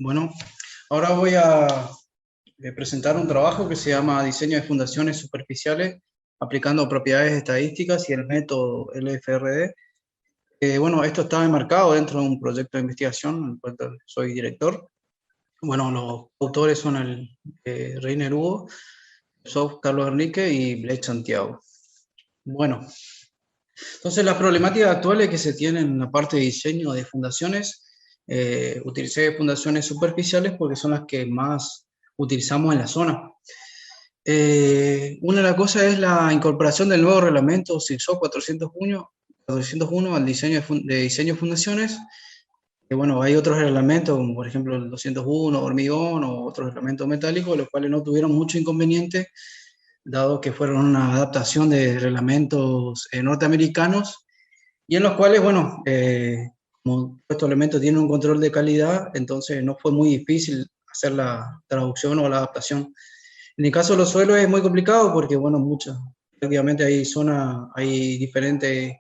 Bueno, ahora voy a presentar un trabajo que se llama Diseño de Fundaciones Superficiales aplicando propiedades estadísticas y el método LFRD. Bueno, esto está enmarcado dentro de un proyecto de investigación, en el cual soy director. Bueno, los autores son el Reiner Hugo, Sof Carlos Enrique y Blake Santiago. Bueno, entonces las problemáticas actuales que se tienen en la parte de diseño de fundaciones, utilicé fundaciones superficiales porque son las que más utilizamos en la zona. Una de las cosas es la incorporación del nuevo reglamento CIRSO 401 al diseño de diseño de fundaciones. Bueno, hay otros reglamentos, como por ejemplo el 201, hormigón, o otros reglamentos metálicos, los cuales no tuvieron mucho inconveniente, dado que fueron una adaptación de reglamentos norteamericanos, y en los cuales, bueno, como estos elementos tienen un control de calidad, entonces no fue muy difícil hacer la traducción o la adaptación. En el caso de los suelos es muy complicado porque, bueno, prácticamente hay diferentes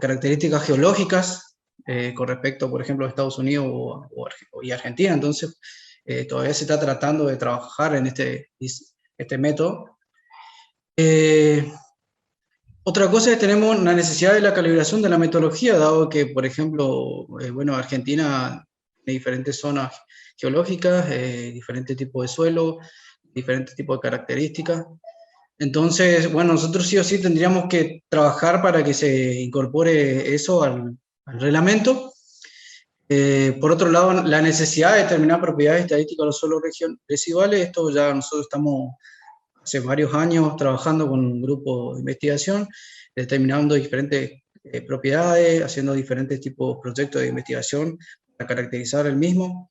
características geológicas con respecto, por ejemplo, a Estados Unidos y Argentina. Entonces, todavía se está tratando de trabajar en este método. Otra cosa es que tenemos la necesidad de la calibración de la metodología, dado que, por ejemplo, bueno, Argentina tiene diferentes zonas geológicas, diferentes tipos de suelo, diferentes tipos de características. Entonces, bueno, nosotros sí o sí tendríamos que trabajar para que se incorpore eso al reglamento. Por otro lado, la necesidad de determinar propiedades estadísticas de los suelos residuales, esto ya nosotros estamos hace varios años trabajando con un grupo de investigación, determinando diferentes propiedades, haciendo diferentes tipos de proyectos de investigación para caracterizar el mismo.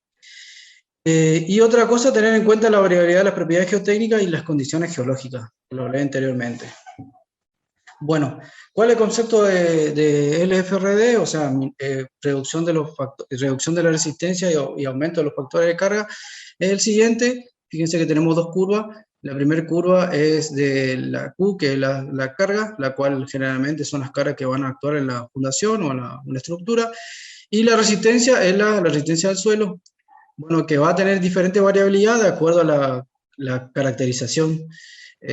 Y otra cosa, tener en cuenta la variabilidad de las propiedades geotécnicas y las condiciones geológicas, que lo hablé anteriormente. Bueno, ¿cuál es el concepto de LFRD? O sea, reducción de la resistencia y aumento de los factores de carga. Es el siguiente. Fíjense que tenemos dos curvas. La primera curva es de la Q, que es la carga, la cual generalmente son las cargas que van a actuar en la fundación o en la estructura. Y la resistencia es la resistencia al suelo. Bueno, que va a tener diferente variabilidad de acuerdo a la caracterización.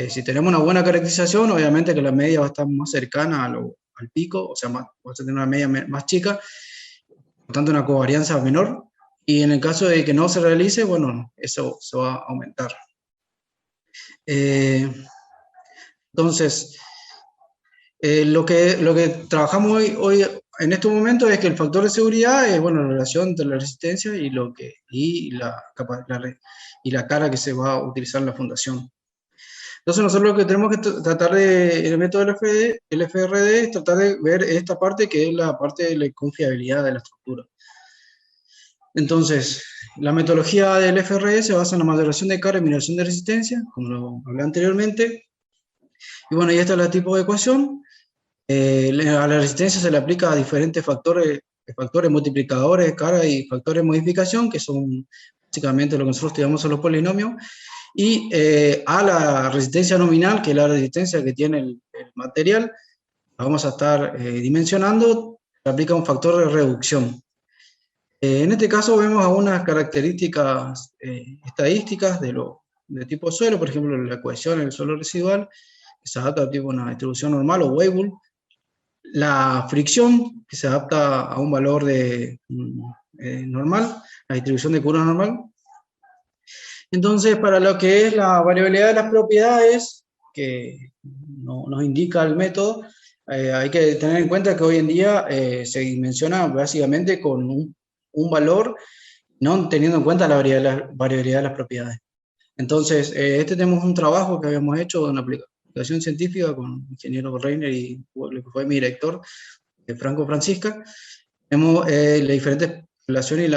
Si tenemos una buena caracterización, obviamente que la media va a estar más cercana al pico, o sea, va a tener una media más chica, por tanto una covarianza menor, y en el caso de que no se realice, bueno, eso se va a aumentar. Entonces, lo que trabajamos hoy en este momento es que el factor de seguridad es, bueno, la relación entre la resistencia y la carga que se va a utilizar en la fundación. Entonces nosotros lo que tenemos que tratar en el método LFRD es tratar de ver esta parte que es la parte de la confiabilidad de la estructura. Entonces, la metodología del FRD se basa en la moderación de carga y mineración de resistencia, como lo hablé anteriormente. Y bueno, y esta es la tipo de ecuación. A la resistencia se le aplica a diferentes factores multiplicadores de carga y factores de modificación, que son básicamente lo que nosotros estudiamos en los polinomios. Y a la resistencia nominal, que es la resistencia que tiene el material, la vamos a estar dimensionando, se aplica un factor de reducción. En este caso vemos algunas características estadísticas de tipo suelo, por ejemplo la cohesión en el suelo residual, que se adapta a tipo una distribución normal o Weibull, la fricción, que se adapta a un valor normal, la distribución de curva normal. Entonces, para lo que es la variabilidad de las propiedades, que nos indica el método, hay que tener en cuenta que hoy en día se dimensiona básicamente con un valor, no teniendo en cuenta la variabilidad de las propiedades. Entonces, tenemos un trabajo que habíamos hecho de una aplicación científica con el ingeniero Reiner y lo que fue mi director, Franco Francisca. Tenemos las diferentes relaciones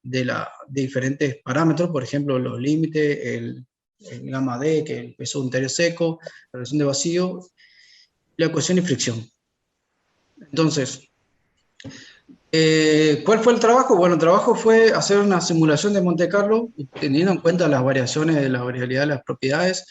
de diferentes parámetros, por ejemplo, los límites, el gamma D, que es el peso unitario seco, la relación de vacío, la cohesión y fricción. Entonces, ¿cuál fue el trabajo? Bueno, el trabajo fue hacer una simulación de Monte Carlo, teniendo en cuenta las variaciones de la variabilidad de las propiedades.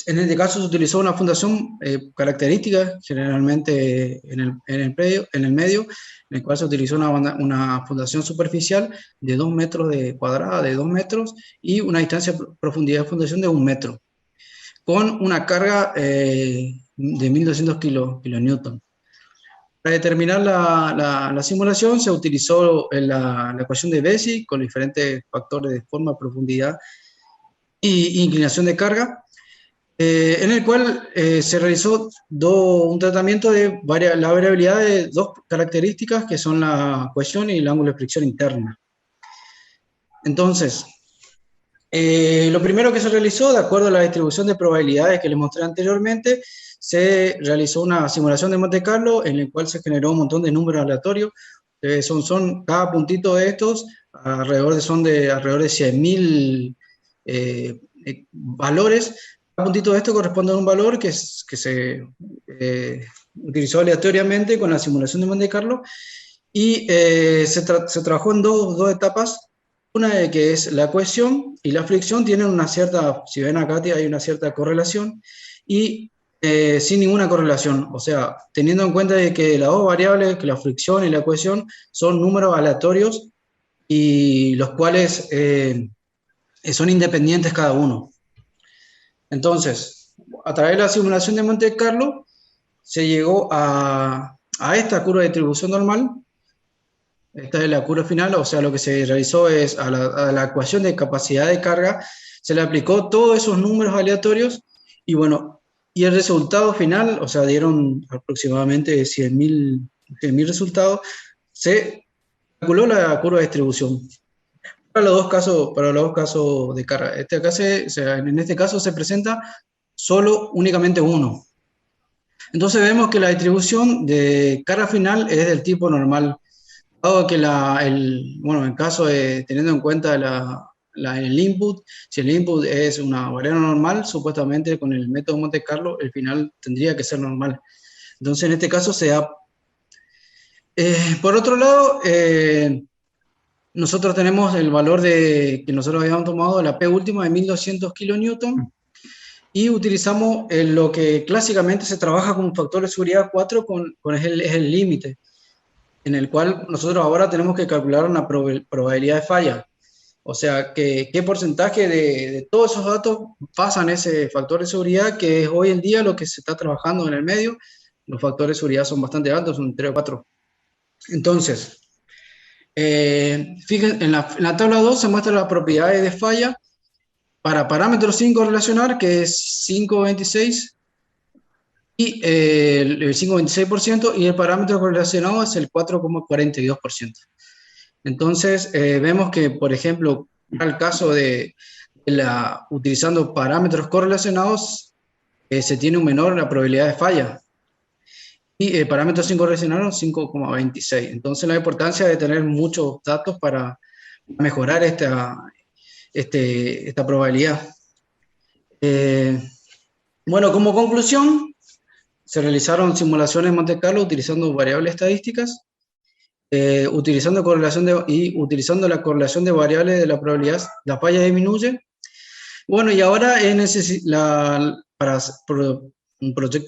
En este caso se utilizó una fundación característica, generalmente en el medio, en el cual se utilizó una fundación superficial de 2 metros de cuadrada, de 2 metros, y una distancia profundidad de fundación de 1 metro, con una carga de 1200 kilonewton. Para determinar la simulación se utilizó la ecuación de Bézier con diferentes factores de forma, profundidad e inclinación de carga, en el cual se realizó un tratamiento de la variabilidad de dos características que son la cohesión y el ángulo de fricción interna. Entonces, lo primero que se realizó, de acuerdo a la distribución de probabilidades que les mostré anteriormente, se realizó una simulación de Monte Carlo en el cual se generó un montón de números aleatorios. Cada puntito de estos son de alrededor de 100.000 valores. Cada puntito de esto corresponde a un valor que se utilizó aleatoriamente con la simulación de Monte Carlo, y se trabajó en dos etapas. Una de que es la cohesión y la fricción tienen una cierta, si ven acá hay una cierta correlación, y sin ninguna correlación, o sea, teniendo en cuenta de que las dos variables, que la fricción y la cohesión, son números aleatorios y los cuales son independientes cada uno. Entonces, a través de la simulación de Monte Carlo, se llegó a esta curva de distribución normal. Esta es la curva final, o sea, lo que se realizó es a la ecuación de capacidad de carga, se le aplicó todos esos números aleatorios, y bueno, y el resultado final, o sea, dieron aproximadamente 100.000 resultados, se calculó la curva de distribución. Para los dos casos de carga. En este caso se presenta únicamente uno. Entonces vemos que la distribución de carga final es del tipo normal. Dado que en caso de teniendo en cuenta el input, si el input es una variable normal, supuestamente con el método Monte Carlo el final tendría que ser normal. Entonces en este caso se da. Por otro lado, nosotros tenemos el valor que nosotros habíamos tomado, la P última de 1200 kilonewton, y utilizamos lo que clásicamente se trabaja con un factor de seguridad 4, es el límite, en el cual nosotros ahora tenemos que calcular una probabilidad de falla. O sea, qué porcentaje de todos esos datos pasan ese factor de seguridad, que es hoy en día lo que se está trabajando en el medio. Los factores de seguridad son bastante altos, son 3 o 4. Entonces, fíjense, en la tabla 2 se muestran las propiedades de falla para parámetros sin correlacionar, que es 5,26, y el 5,26%, y el parámetro correlacionado es el 4,42%. Entonces, vemos que, por ejemplo, en el caso utilizando parámetros correlacionados, se tiene la probabilidad de falla. Y parámetros sin correlacionar, 5,26. Entonces, la importancia de tener muchos datos para mejorar esta probabilidad. Bueno, como conclusión, se realizaron simulaciones en Monte Carlo utilizando variables estadísticas, utilizando la correlación de variables de la probabilidad, la falla disminuye. Bueno, y ahora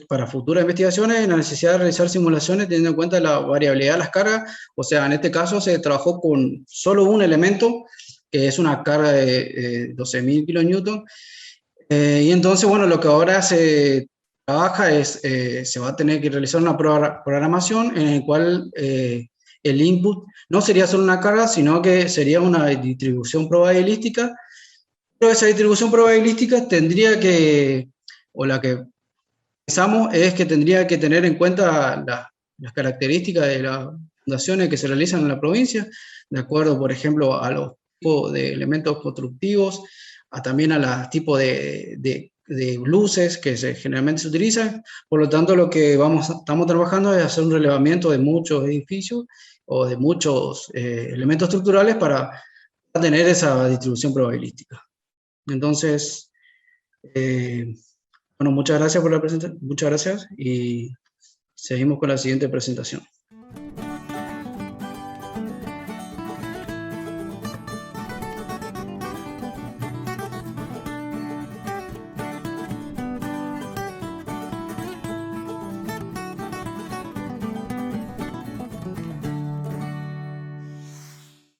para futuras investigaciones, la necesidad de realizar simulaciones teniendo en cuenta la variabilidad de las cargas. O sea, en este caso se trabajó con solo un elemento, que es una carga de 12.000 kilonewton. Y entonces, bueno, lo que ahora se trabaja se va a tener que realizar una programación en el cual el input no sería solo una carga, sino que sería una distribución probabilística. Pero esa distribución probabilística o la que pensamos es que tendría que tener en cuenta las características de las fundaciones que se realizan en la provincia, de acuerdo, por ejemplo, a los tipos de elementos constructivos, también a los tipos de luces que generalmente se utilizan. Por lo tanto, lo que estamos trabajando es hacer un relevamiento de muchos edificios o de muchos elementos estructurales para tener esa distribución probabilística. Entonces, bueno, muchas gracias por la presentación, muchas gracias, y seguimos con la siguiente presentación.